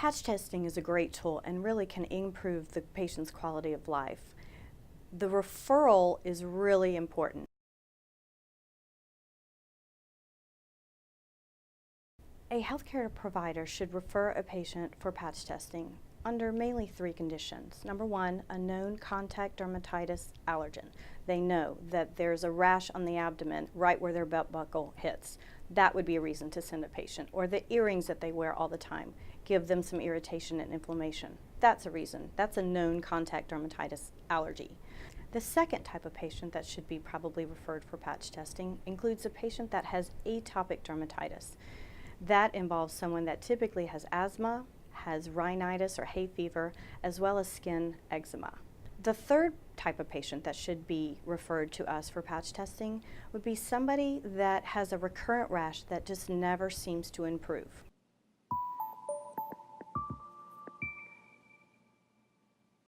Patch testing is a great tool and really can improve the patient's quality of life. The referral is really important. A healthcare provider should refer a patient for patch testing under mainly 3 conditions. Number 1, a known contact dermatitis allergen. They know that there's a rash on the abdomen right where their belt buckle hits. That would be a reason to send a patient. Or the earrings that they wear all the time give them some irritation and inflammation. That's a reason. That's a known contact dermatitis allergy. The second type of patient that should be probably referred for patch testing includes a patient that has atopic dermatitis. That involves someone that typically has asthma, has rhinitis or hay fever, as well as skin eczema. The third type of patient that should be referred to us for patch testing would be somebody that has a recurrent rash that just never seems to improve.